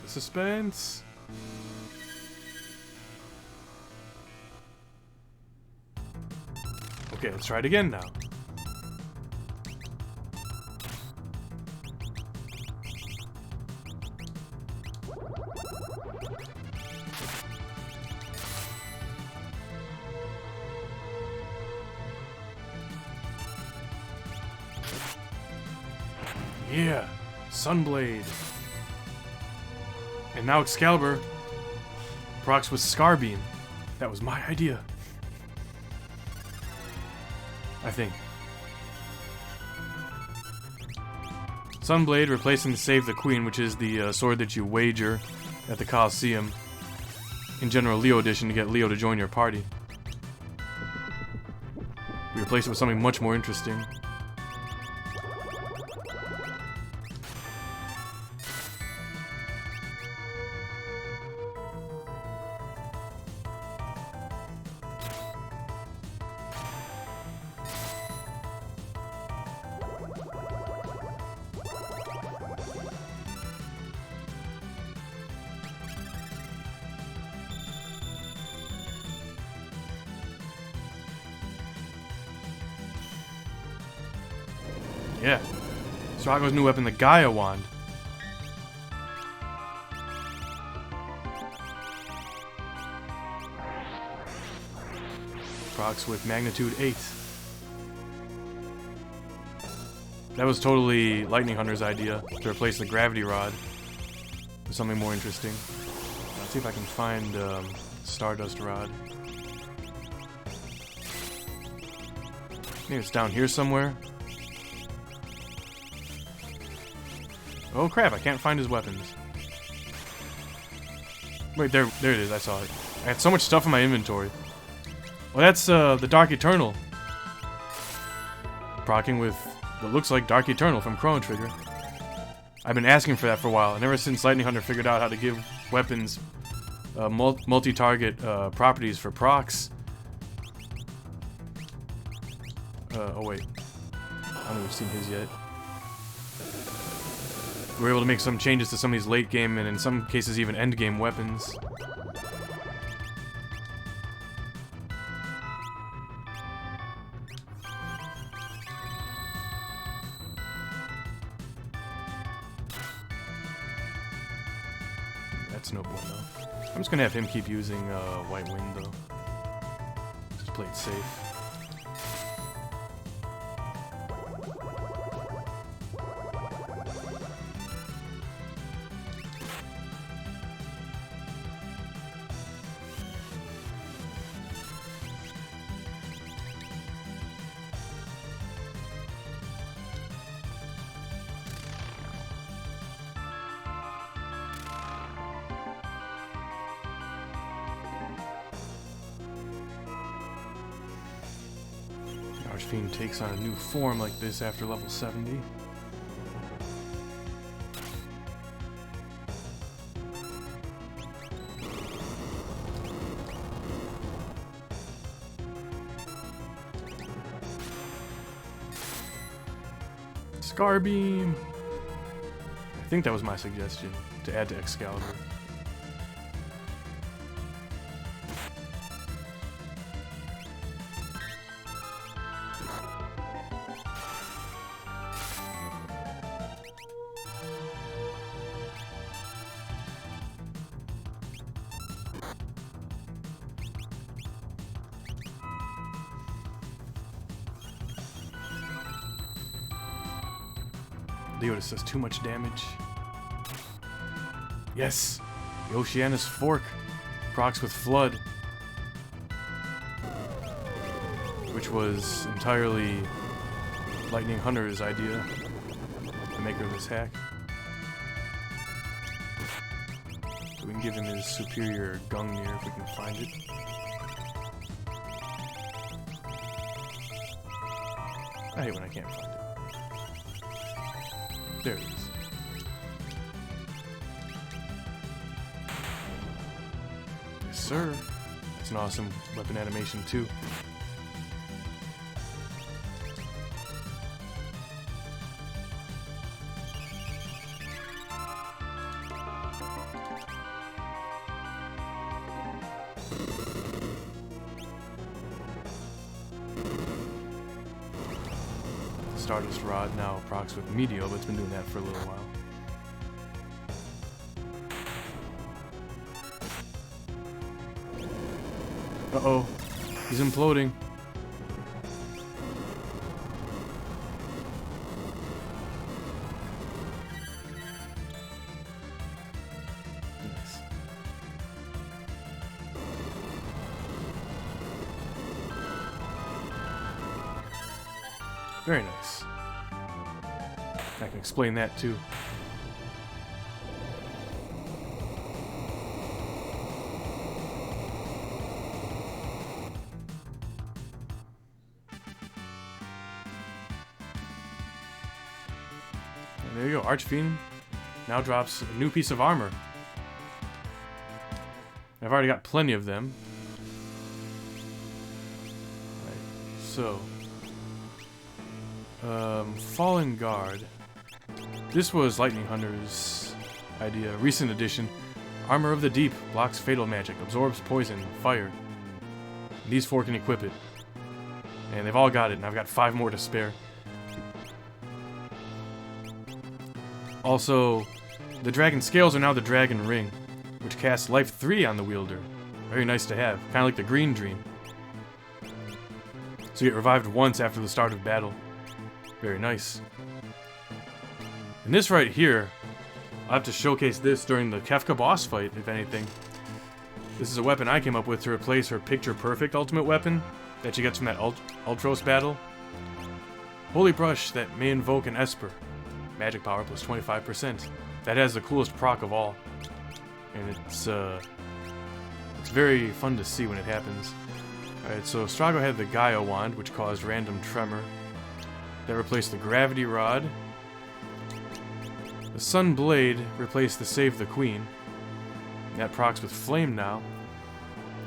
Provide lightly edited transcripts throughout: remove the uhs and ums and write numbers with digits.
Suspense. Okay, let's try it again now. Yeah, Sunblade. And now Excalibur procs with Scarbeam. That was my idea. I think. Sunblade replacing the Save the Queen, which is the sword that you wager at the Coliseum in General Leo Edition to get Leo to join your party. We replace it with something much more interesting. Yeah. Strago's new weapon, the Gaia Wand. Procs with Magnitude 8. That was totally Lightning Hunter's idea, to replace the Gravity Rod with something more interesting. Let's see if I can find Stardust Rod. Maybe it's down here somewhere. Oh crap, I can't find his weapons. Wait, there it is, I saw it. I had so much stuff in my inventory. Well, that's the Dark Eternal. Proccing with what looks like Dark Eternal from Chrono Trigger. I've been asking for that for a while, and ever since Lightning Hunter figured out how to give weapons multi-target properties for procs. Oh wait. I don't know if we've seen his yet. We were able to make some changes to some of these late game and in some cases even end game weapons. That's no bueno. I'm just gonna have him keep using White Wind though. Just play it safe. Arch-Fiend takes on a new form like this after level 70. Scarbeam! I think that was my suggestion, to add to Excalibur. Leotis does too much damage. Yes! The Oceanus Fork procs with Flood. Which was entirely Lightning Hunter's idea, the maker of this hack. So we can give him his superior Gungnir if we can find it. I hate when I can't find it. There it is. Yes, sir. That's an awesome weapon animation, too. Stardust Rod, now procs with Meteor, but it's been doing that for a little while. Uh-oh. He's imploding. Nice. Very nice. I can explain that too. There you go, Arch-Fiend now drops a new piece of armor. I've already got plenty of them. Right, so... Fallen Guard. This was Lightning Hunter's idea. Recent addition. Armor of the Deep. Blocks fatal magic. Absorbs poison. Fire. These four can equip it. And they've all got it, and I've got 5 more to spare. Also, the Dragon Scales are now the Dragon Ring, which casts Life 3 on the wielder. Very nice to have. Kind of like the Green Dream. So you get revived once after the start of battle. Very nice. And this right here, I'll have to showcase this during the Kefka boss fight, if anything. This is a weapon I came up with to replace her Picture Perfect ultimate weapon that she gets from that Ultros battle. Holy Brush that may invoke an Esper. Magic power plus 25%. That has the coolest proc of all. And it's very fun to see when it happens. Alright, so Strago had the Gaia Wand, which caused random tremor. That replaced the Gravity Rod. The Sun Blade replaced the Save the Queen. That procs with Flame now.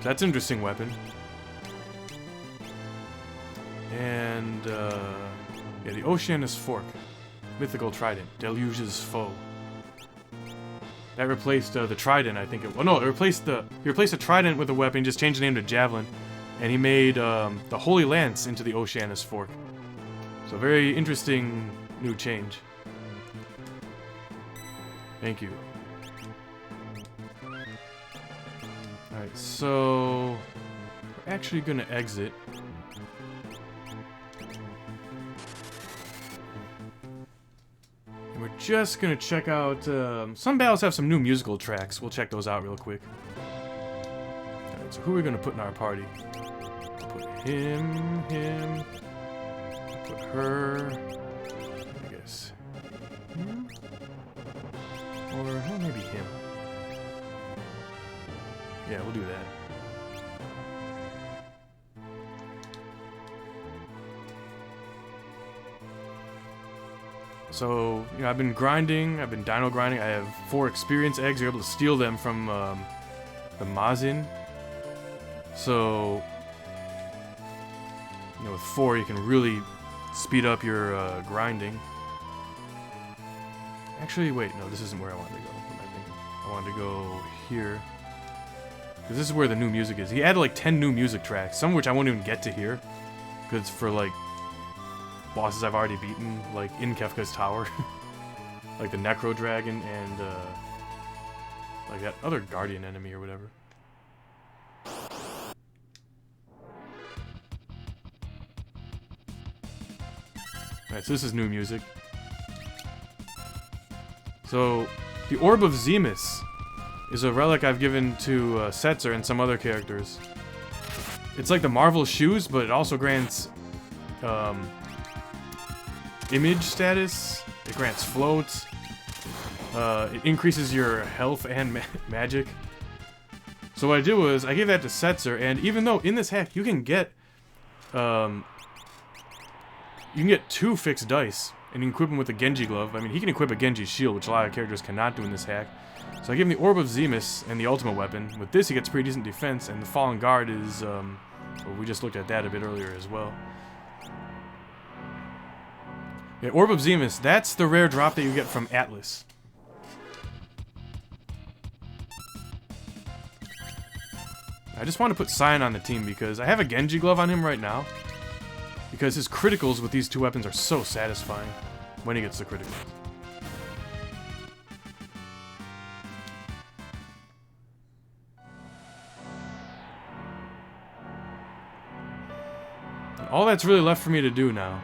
So that's an interesting weapon. And, yeah, the Oceanus Fork. Mythical Trident. Deluge's Foe. That replaced the Trident, I think it... Oh, no, he replaced the Trident with a weapon, just changed the name to Javelin. And he made the Holy Lance into the Oceanus Fork. So very interesting new change. Thank you. Alright, so... we're actually gonna exit. And we're just gonna check out... some battles have some new musical tracks. We'll check those out real quick. Alright, so who are we gonna put in our party? Put him... Put her, I guess, him? Or maybe him. Yeah, we'll do that. So, you know, I've been grinding, I've been dino grinding, I have 4 experience eggs, you're able to steal them from the Mazin. So, you know, with 4 you can really speed up your grinding. Actually, wait, no, this isn't where I wanted to go. What am I thinking? I wanted to go here. Because this is where the new music is. He added like 10 new music tracks, some of which I won't even get to hear. Because it's for like bosses I've already beaten, like in Kefka's Tower. Like the Necro Dragon and like that other Guardian enemy or whatever. Alright, so this is new music. So, the Orb of Zemus is a relic I've given to Setzer and some other characters. It's like the Marvel shoes, but it also grants image status, it grants float, it increases your health and magic. So what I do is, I gave that to Setzer, and even though in this hack you can get 2 fixed dice, and you can equip him with a Genji glove. I mean, he can equip a Genji shield, which a lot of characters cannot do in this hack. So I give him the Orb of Zemus and the ultimate weapon. With this, he gets pretty decent defense, and the Fallen Guard is, well, we just looked at that a bit earlier as well. Yeah, Orb of Zemus, that's the rare drop that you get from Atlas. I just want to put Cyan on the team because I have a Genji glove on him right now. because his criticals with these two weapons are so satisfying when he gets the criticals. And all that's really left for me to do now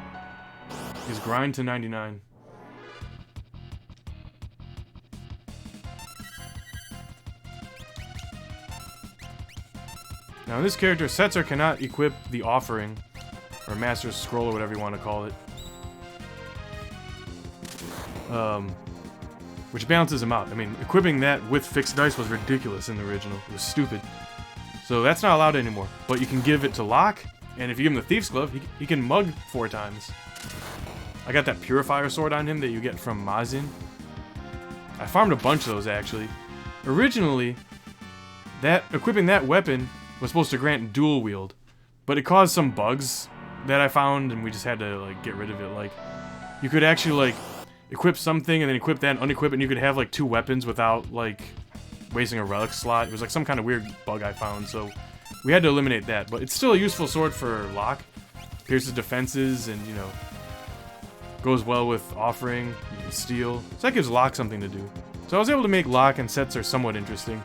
is grind to 99. Now in this character, Setzer cannot equip the Offering, or Master's Scroll, or whatever you want to call it. Which balances him out. I mean, equipping that with fixed dice was ridiculous in the original. It was stupid. So that's not allowed anymore. But you can give it to Locke, and if you give him the Thief's Glove, he can mug 4 times. I got that Purifier Sword on him that you get from Mazin. I farmed a bunch of those, actually. Originally, equipping that weapon was supposed to grant dual wield, but it caused some bugs that I found, and we just had to like get rid of it. Like, you could actually like equip something and then equip that and unequip it, and you could have like 2 weapons without like wasting a relic slot. It was like some kind of weird bug I found, so we had to eliminate that. But it's still a useful sword for Locke. Pierces defenses, and you know, goes well with Offering, Steel. So that gives Locke something to do. So I was able to make Locke and Setzer somewhat interesting.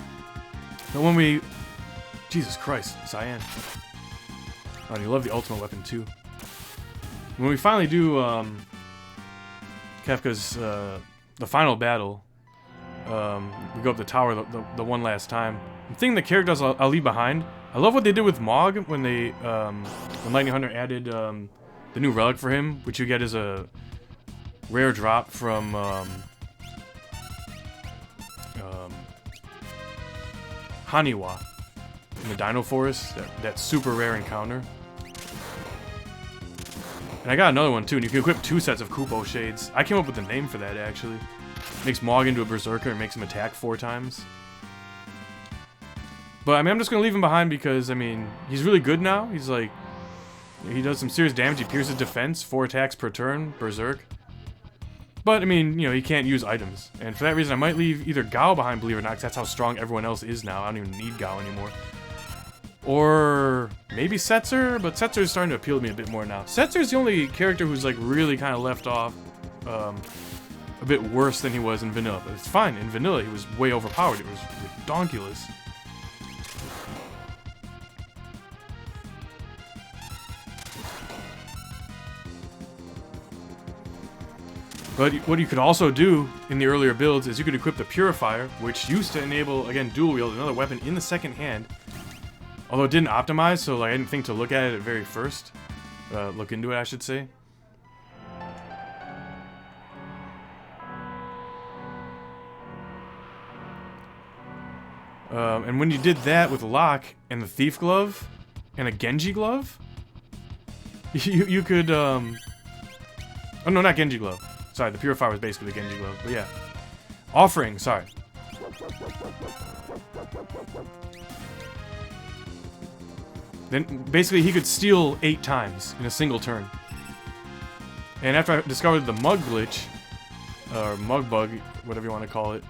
But when we... Jesus Christ, Cyan. Oh, and you love the ultimate weapon too. When we finally do Kefka's the final battle, we go up the tower the one last time. The thing the characters I'll leave behind. I love what they did with Mog when they when Lightning Hunter added the new relic for him, which you get as a rare drop from Haniwa. In the Dino Forest, that super rare encounter. And I got another one too, and you can equip 2 sets of Kupo Shades. I came up with the name for that, actually. Makes Mog into a Berserker and makes him attack 4 times. But, I mean, I'm just gonna leave him behind because, I mean, he's really good now. He's like... He does some serious damage. He pierces defense, 4 attacks per turn, Berserk. But, I mean, you know, he can't use items. And for that reason, I might leave either Gao behind, believe it or not, because that's how strong everyone else is now. I don't even need Gao anymore. Or maybe Setzer, but Setzer is starting to appeal to me a bit more now. Setzer's the only character who's like really kind of left off a bit worse than he was in Vanilla. But it's fine. In Vanilla, he was way overpowered. It was redonkulous. But what you could also do in the earlier builds is you could equip the Purifier, which used to enable, again, dual wield, another weapon in the second hand. Although it didn't optimize, so like I didn't think to look at it at very first. Look into it, I should say. And when you did that with Locke and the Thief Glove and a Genji Glove, you could oh no, not Genji Glove. Sorry, the Purifier was basically the Genji Glove, but yeah. Offering, sorry. Then, basically, he could steal 8 times in a single turn. And after I discovered the Mug Glitch, or Mug Bug, whatever you want to call it,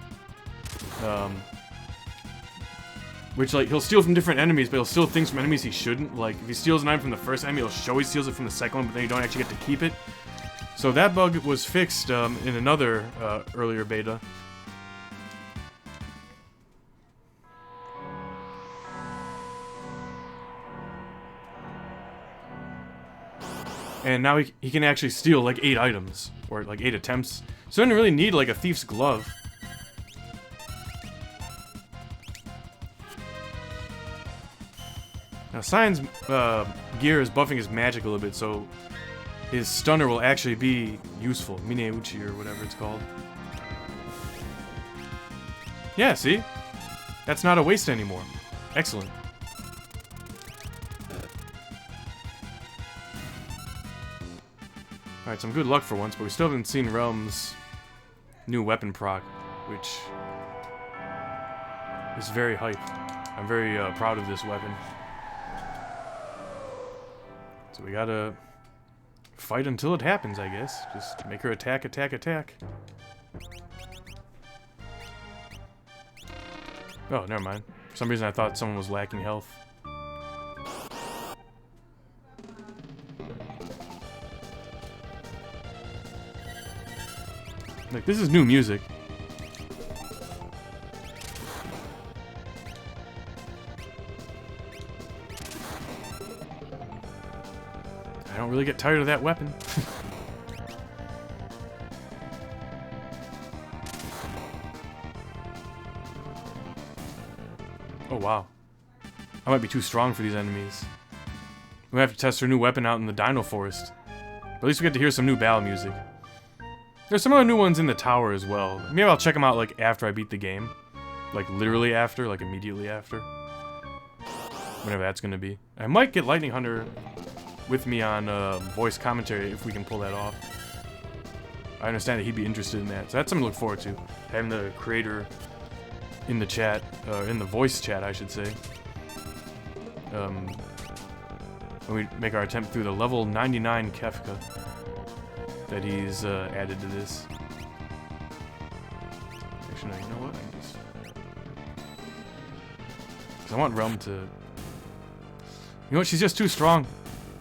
which, like, he'll steal from different enemies, but he'll steal things from enemies he shouldn't. Like, if he steals an item from the first enemy, he'll show he steals it from the second one, but then you don't actually get to keep it. So that bug was fixed in another earlier beta. And now he can actually steal like 8 items, or like 8 attempts. So he doesn't really need like a Thief's Glove. Now Cyan's gear is buffing his magic a little bit, so his stunner will actually be useful. Mineuchi or whatever it's called. Yeah, see? That's not a waste anymore. Excellent. Alright, some good luck for once, but we still haven't seen Realm's new weapon proc, which is very hype. I'm very proud of this weapon. So we gotta fight until it happens, I guess. Just make her attack, attack, attack. Oh, never mind. For some reason I thought someone was lacking health. Like, this is new music. I don't really get tired of that weapon. Oh, wow. I might be too strong for these enemies. We have to test our new weapon out in the Dino Forest. But at least we get to hear some new battle music. There's some other new ones in the tower as well. Maybe I'll check them out, like, after I beat the game. Like, literally after, like, immediately after. Whenever that's gonna be. I might get Lightning Hunter with me on voice commentary if we can pull that off. I understand that he'd be interested in that. So that's something to look forward to. Having the creator in the chat, in the voice chat, I should say. When we make our attempt through the level 99 Kefka that he's added to this. Actually, no, you know what? I can just... Because I want Realm to... You know what? She's just too strong.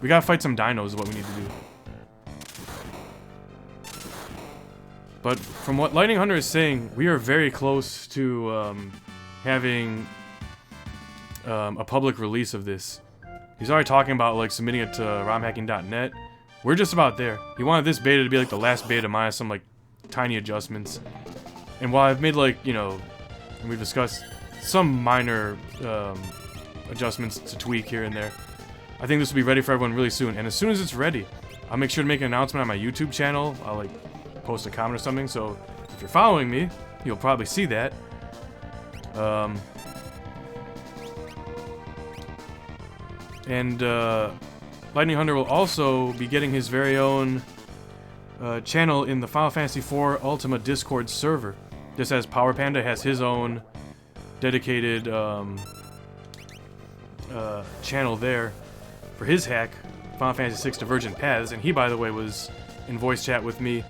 We gotta fight some dinos is what we need to do. But from what Lightning Hunter is saying, we are very close to having a public release of this. He's already talking about like submitting it to romhacking.net. We're just about there. He wanted this beta to be like the last beta minus some like tiny adjustments. And while I've made like, you know, and we've discussed some minor adjustments to tweak here and there, I think this will be ready for everyone really soon. And as soon as it's ready, I'll make sure to make an announcement on my YouTube channel. I'll like post a comment or something. So if you're following me, you'll probably see that. And Lightning Hunter will also be getting his very own channel in the Final Fantasy IV Ultima Discord server. Just as Power Panda has his own dedicated channel there for his hack, Final Fantasy VI Divergent Paths, and he, by the way, was in voice chat with me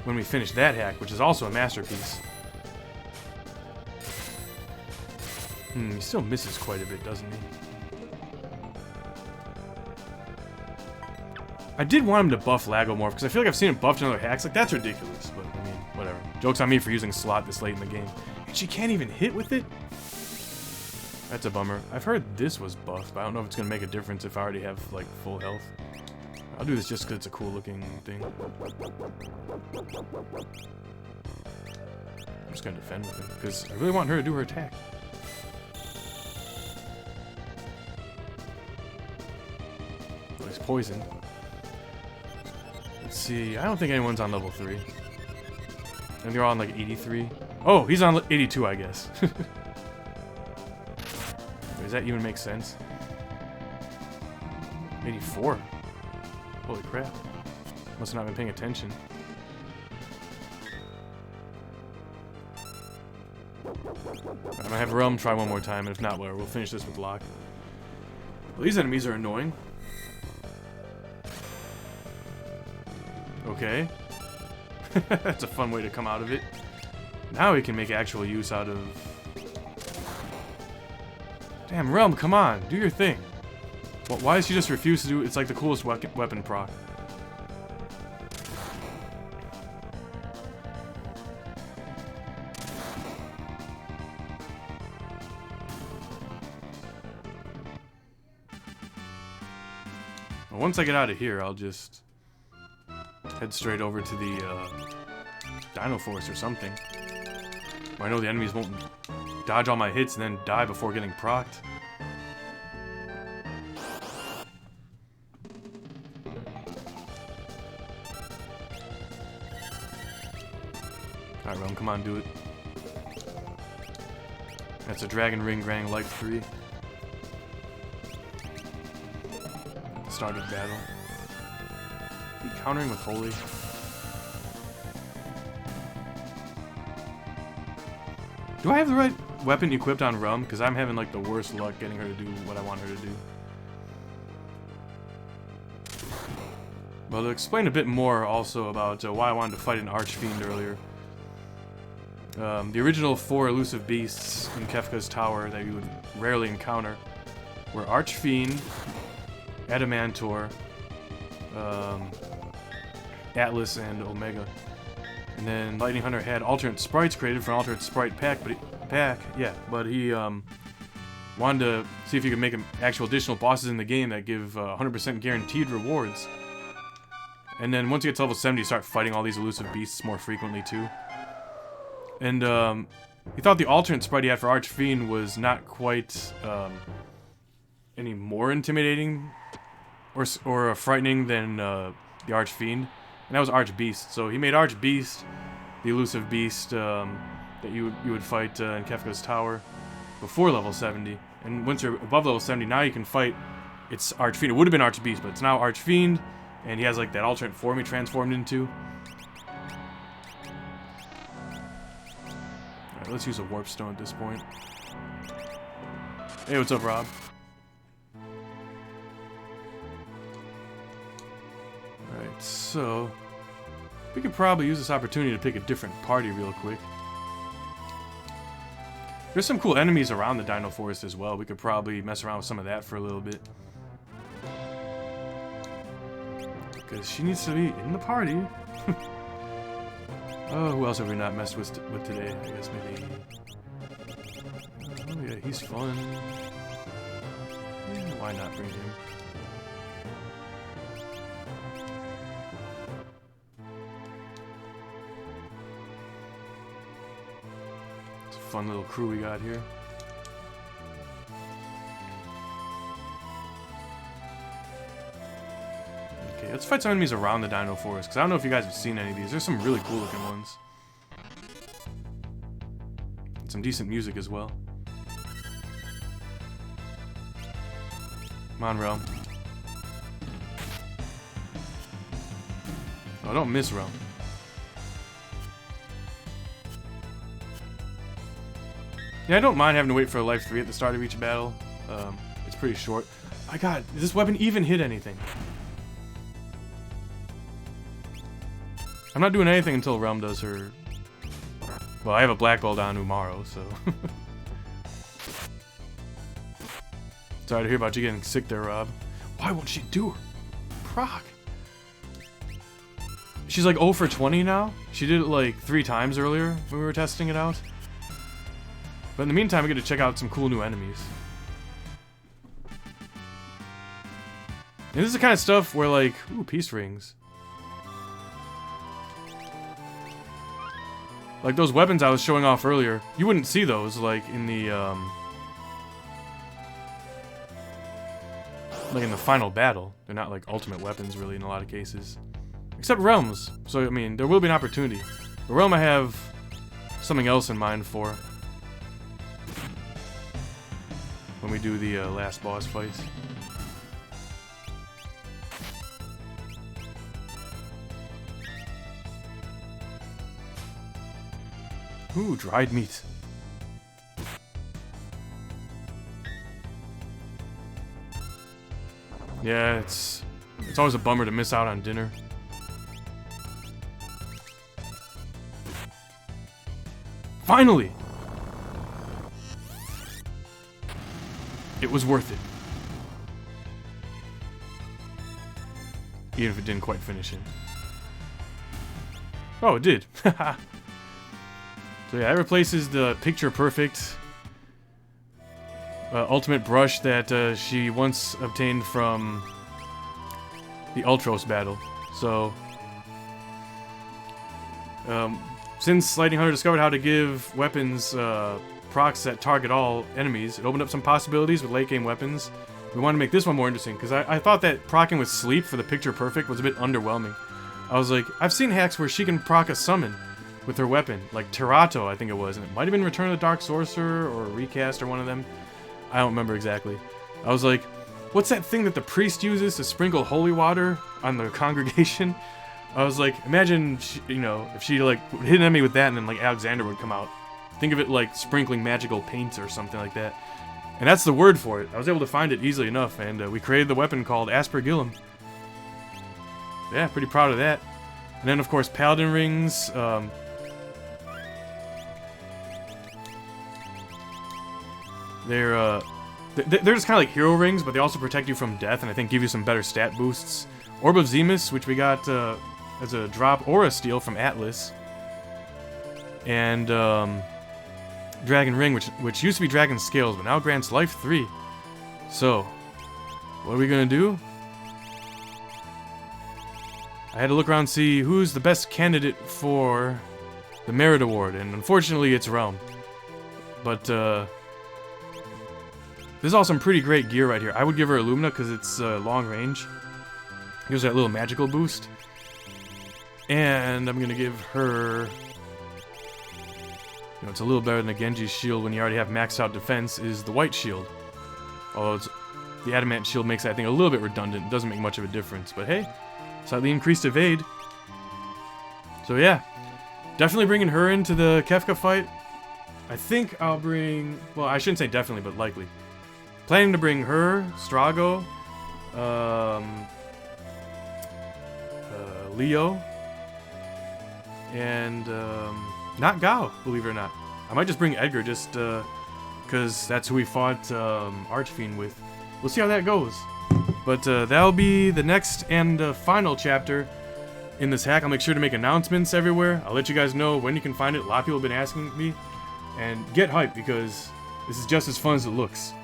when we finished that hack, which is also a masterpiece. He still misses quite a bit, doesn't he? I did want him to buff Lagomorph, because I feel like I've seen him buffed in other hacks. Like, that's ridiculous, but, I mean, whatever. Joke's on me for using Slot this late in the game. And she can't even hit with it? That's a bummer. I've heard this was buffed, but I don't know if it's going to make a difference if I already have, like, full health. I'll do this just because it's a cool-looking thing. I'm just going to defend with it, because I really want her to do her attack. Well, he's poisoned. Let's see, I don't think anyone's on level 3. And they're all on like 83. Oh, he's on 82, I guess. Does that even make sense? 84. Holy crap. Must not have been paying attention. I'm gonna have Realm try one more time, and if not, we'll finish this with Locke. Well, these enemies are annoying. Okay. That's a fun way to come out of it. Now we can make actual use out of... Damn, Realm, come on, do your thing. Well, why does she just refuse to do it? It's like the coolest weapon proc. Well, once I get out of here, I'll just head straight over to the Dino Forest or something. Where I know the enemies won't dodge all my hits and then die before getting procced. Alright, Realm, come on, do it. That's a Dragon Ring Grang Life 3. Start of battle. Countering with Holy. Do I have the right weapon equipped on Realm? Because I'm having like the worst luck getting her to do what I want her to do. Well, to explain a bit more also about why I wanted to fight an Arch-Fiend earlier. The original 4 elusive beasts in Kefka's tower that you would rarely encounter were Arch-Fiend, Adamantor, Atlas, and Omega. And then Lightning Hunter had alternate sprites created for an alternate sprite pack, but he wanted to see if you could make actual additional bosses in the game that give 100% guaranteed rewards. And then once you get to level 70, you start fighting all these elusive beasts more frequently too. And he thought the alternate sprite he had for Arch-Fiend was not quite any more intimidating or frightening than the Arch-Fiend, and that was Arch-Beast. So he made Arch-Beast the elusive beast that you would fight in Kefka's Tower before level 70. And once you're above level 70, now you can fight. It's Arch-Fiend. It would have been Arch-Beast, but it's now Arch-Fiend, and he has like that alternate form he transformed into. Alright, let's use a warp stone at this point. Hey, what's up, Rob? Alright, so we could probably use this opportunity to pick a different party real quick. There's some cool enemies around the Dino Forest as well. We could probably mess around with some of that for a little bit. Because she needs to be in the party. Oh, who else have we not messed with today? I guess maybe... Oh yeah, he's fun. Yeah, why not bring him? It's a fun little crew we got here. Okay, let's fight some enemies around the Dino Forest, because I don't know if you guys have seen any of these. There's some really cool looking ones. And some decent music as well. Come on, Realm. Oh, don't miss, Realm. Yeah, I don't mind having to wait for a life 3 at the start of each battle. It's pretty short. My god, does this weapon even hit anything? I'm not doing anything until Realm does her... Well, I have a black belt on Umaro, so... Sorry to hear about you getting sick there, Rob. Why won't she do her? Proc. She's like 0 for 20 now? She did it like 3 times earlier when we were testing it out. But in the meantime, we get to check out some cool new enemies. And this is the kind of stuff where like... Ooh, peace rings. Like those weapons I was showing off earlier, you wouldn't see those like in the final battle. They're not like ultimate weapons really in a lot of cases. Except Realms. So I mean, there will be an opportunity. But Realm I have something else in mind for when we do the last boss fight. Ooh, dried meat. Yeah, it's always a bummer to miss out on dinner. Finally! It was worth it. Even if it didn't quite finish it. Oh, it did. Haha. So yeah, that replaces the picture-perfect ultimate brush that she once obtained from the Ultros battle. So, since Lightning Hunter discovered how to give weapons procs that target all enemies, it opened up some possibilities with late-game weapons. We wanted to make this one more interesting, because I thought that proccing with sleep for the picture-perfect was a bit underwhelming. I was like, I've seen hacks where she can proc a summon with her weapon, like Terato, I think it was, and it might have been Return of the Dark Sorcerer or Recast or one of them. I don't remember exactly. I was like, what's that thing that the priest uses to sprinkle holy water on the congregation? I was like, imagine, you know, if she like hit an enemy with that and then like Alexander would come out. Think of it like sprinkling magical paint or something like that. And that's the word for it. I was able to find it easily enough, and we created the weapon called Aspergillum. Yeah, pretty proud of that. And then of course Paladin rings. They're just kind of like hero rings, but they also protect you from death, and I think give you some better stat boosts. Orb of Zemus, which we got as a drop or a steal from Atlas. and Dragon Ring, which used to be Dragon Scales, but now grants Life 3. So, what are we gonna do? I had to look around and see who's the best candidate for the Merit Award, and unfortunately it's Realm. But there's all some pretty great gear right here. I would give her Illumina because it's long range. Gives that little magical boost. And I'm gonna give her... You know, it's a little better than a Genji's shield when you already have maxed out defense, is the white shield. Although the adamant shield makes that thing a little bit redundant. It doesn't make much of a difference. But hey, slightly increased evade. So yeah, definitely bringing her into the Kefka fight. I think I'll bring... Well, I shouldn't say definitely, but likely. Planning to bring her, Strago, Leo, and not Gao, believe it or not. I might just bring Edgar just because that's who we fought Arch-Fiend with. We'll see how that goes. But that'll be the next and final chapter in this hack. I'll make sure to make announcements everywhere. I'll let you guys know when you can find it. A lot of people have been asking me. And get hyped because this is just as fun as it looks.